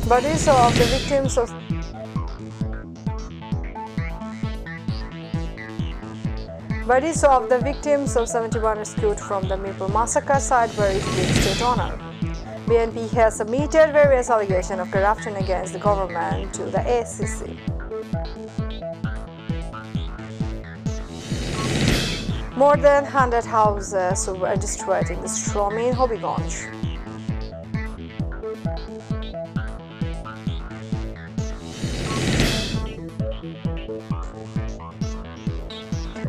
Bodies of the victims of Bodies of the victims of 71 rescued from the Mytv massacre site buried with state honor. BNP has submitted various allegations of corruption against the government to the ACC. More than 100 houses were destroyed in the storm in Hobbyganj.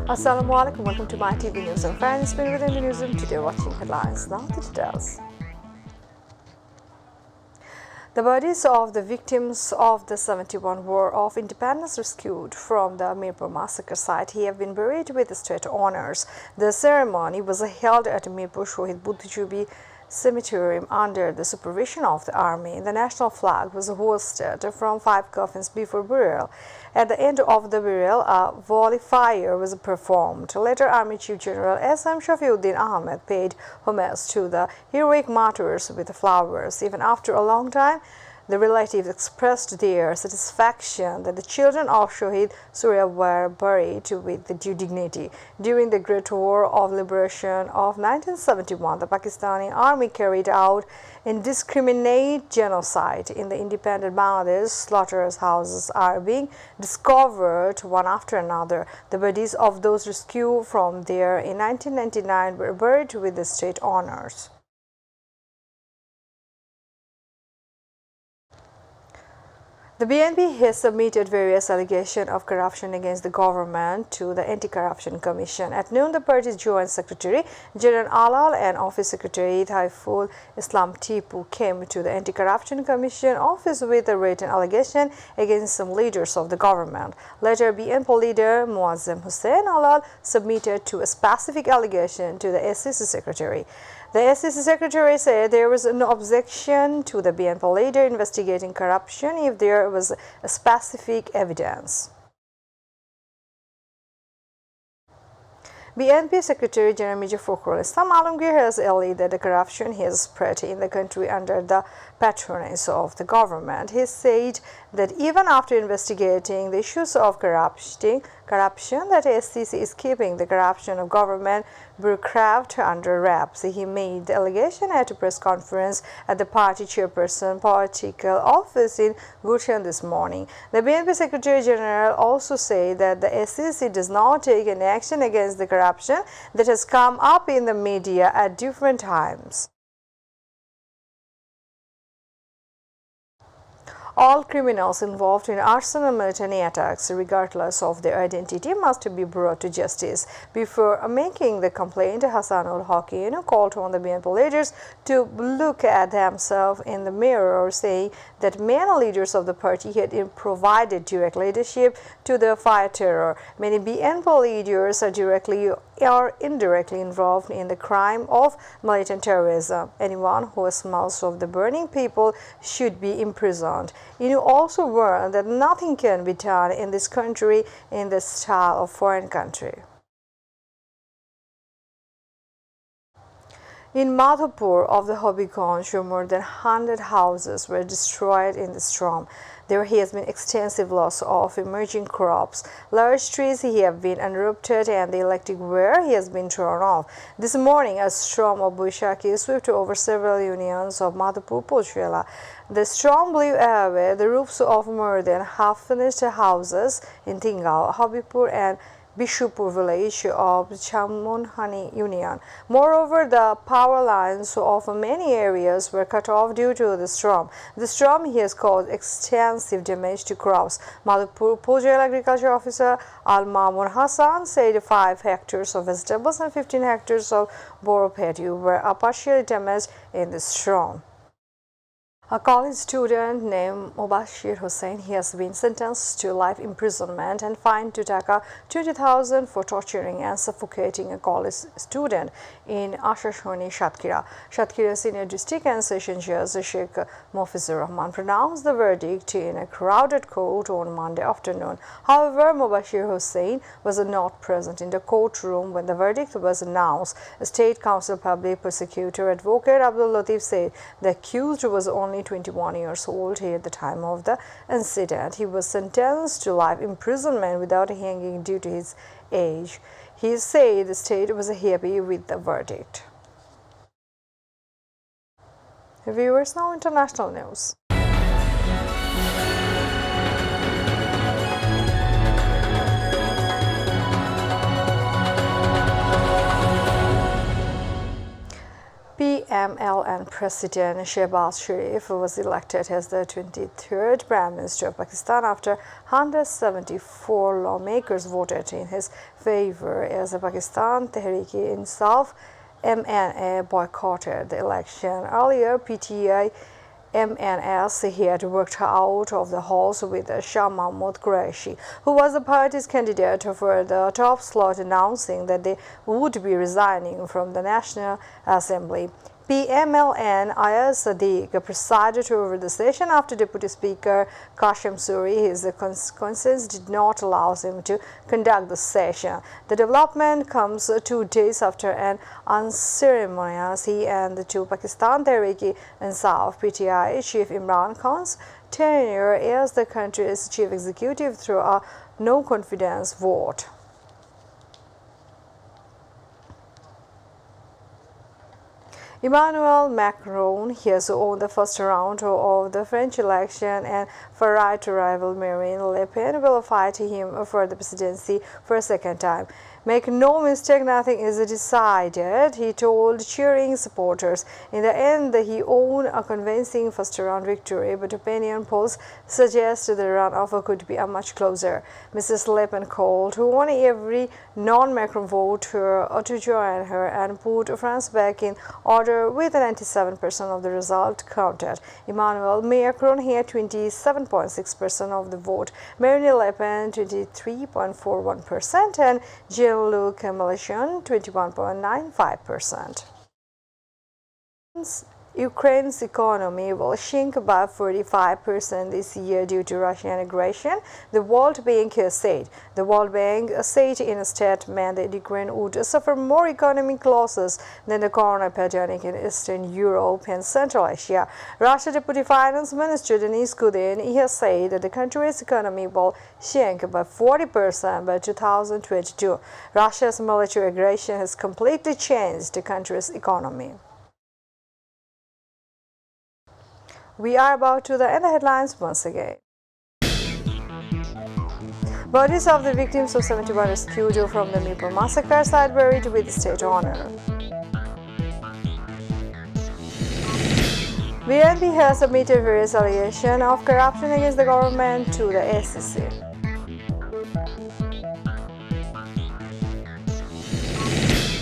Assalamu alaikum, welcome to Mytv News and friends. Been within the newsroom today watching headlines. Now the details. The bodies of the victims of the 71 War of Independence rescued from the Mytv massacre site have been buried with state honors. The ceremony was held at Mytv Shohid Buddhijoobi Cemetery under the supervision of the army. The national flag was hoisted from 5 coffins before burial. At the end of the burial, a volley fire was performed. Later, Army Chief General S.M. Shafiuddin Ahmed paid homage to the heroic martyrs with flowers. Even after a long time, the relatives expressed their satisfaction that the children of Shohid Surya were buried with due dignity. During the Great War of Liberation of 1971, the Pakistani Army carried out indiscriminate genocide in the independent Bangladesh. Slaughterhouses are being discovered one after another. The bodies of those rescued from there in 1999 were buried with the state honors. The BNP has submitted various allegations of corruption against the government to the Anti-Corruption Commission. At noon, the party's Joint Secretary General Alal and Office Secretary Thaiful Islam Tipu came to the Anti-Corruption Commission office with a written allegation against some leaders of the government. Later, BNP leader Muazzem Hussain Alal submitted a specific allegation to the SEC Secretary. The SEC Secretary said there was no objection to the BNP leader investigating corruption if there was specific evidence. BNP Secretary General Major Fakhrul Islam Alamgir has alleged that the corruption has spread in the country under the patronage of the government. He said that even after investigating the issues of corruption, that SEC is keeping the corruption of government bureaucrats under wraps. He made the allegation at a press conference at the party chairperson political office in Gulshan this morning. The BNP Secretary General also said that the SEC does not take any action against the corruption that has come up in the media at different times. All criminals involved in arson and military attacks, regardless of their identity, must be brought to justice. Before making the complaint, Hassanul Hakim called on the BNP leaders to look at themselves in the mirror, saying that many leaders of the party had provided direct leadership to the fight terror. Many BNP leaders are directly or indirectly involved in the crime of militant terrorism. Anyone who smells of the burning people should be imprisoned. You also warned that nothing can be done in this country in the style of foreign country. In Madhopur of the Hobbyganj, more than 100 houses were destroyed in the storm. There has been extensive loss of emerging crops. Large trees have been uprooted and the electric wire has been torn off. This morning, a storm of Boishakhi swept over several unions of Madhopur Pujela. The storm blew away the roofs of more than half-finished houses in Tingao, Habibpur and Bishupur village of Chamunhani Union. Moreover, the power lines of many areas were cut off due to the storm. The storm has caused extensive damage to crops. Madhopur Pujal Agriculture Officer Al Mamun Hassan said 5 hectares of vegetables and 15 hectares of boro paddy were partially damaged in the storm. A college student named Mubashir Hussain has been sentenced to life imprisonment and fined to Taka 20,000 for torturing and suffocating a college student in Ashashoni, Shatkhira. Shatkhira Senior District and Session Judge Sheikh Mofizur Rahman pronounced the verdict in a crowded court on Monday afternoon. However, Mubashir Hussain was not present in the courtroom when the verdict was announced. State Council Public Prosecutor Advocate Abdul Latif said the accused was only only 21 years old at the time of the incident. He was sentenced to life imprisonment without hanging due to his age. He said the state was happy with the verdict. Viewers, now international news. PMLN President Shehbaz Sharif was elected as the 23rd Prime Minister of Pakistan after 174 lawmakers voted in his favor as the Pakistan Tehreek-e-Insaf MNA boycotted the election. Earlier, PTI MNS had worked out of the halls with Shah Mahmood Qureshi, who was the party's candidate for the top slot, announcing that they would be resigning from the National Assembly. PMLN Ayaz Sadiq presided over the session after Deputy Speaker Kashim Suri. His conscience did not allow him to conduct the session. The development comes 2 days after an unceremonious he and the two Pakistan Tehreek-e-Insaf PTI chief Imran Khan's tenure as the country's chief executive through a no-confidence vote. Emmanuel Macron has won the first round of the French election, and far-right rival Marine Le Pen will fight him for the presidency for a second time. "Make no mistake, nothing is decided," he told cheering supporters. In the end, he won a convincing first-round victory, but opinion polls suggest the runoff could be much closer. Mrs. Le Pen called on every non-Macron voter to join her and put France back in order with 97% of the result counted. Emmanuel Macron had 27.6% of the vote, Marine Le Pen 23.41%, and Jean-Luc Mélenchon 21.95%. Ukraine's economy will shrink by 45% this year due to Russian aggression, the World Bank said. The World Bank said in a statement that Ukraine would suffer more economic losses than the corona pandemic in Eastern Europe and Central Asia. Russia Deputy Finance Minister Denis Kudin has said that the country's economy will shrink by 40% by 2022. Russia's military aggression has completely changed the country's economy. We are about to end the headlines once again. Bodies of the victims of 71 rescued from the Mytv massacre are buried with state honor. BNP has submitted various allegations of corruption against the government to the SEC.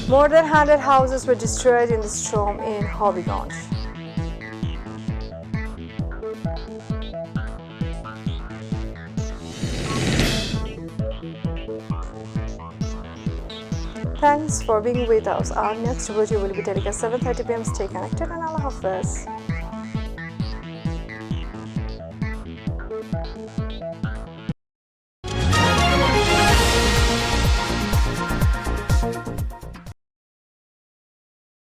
More than 100 houses were destroyed in the storm in Hobbyganj. Thanks for being with us. Our next video will be telecast 7:30 p.m. Stay connected and Allah Hafiz.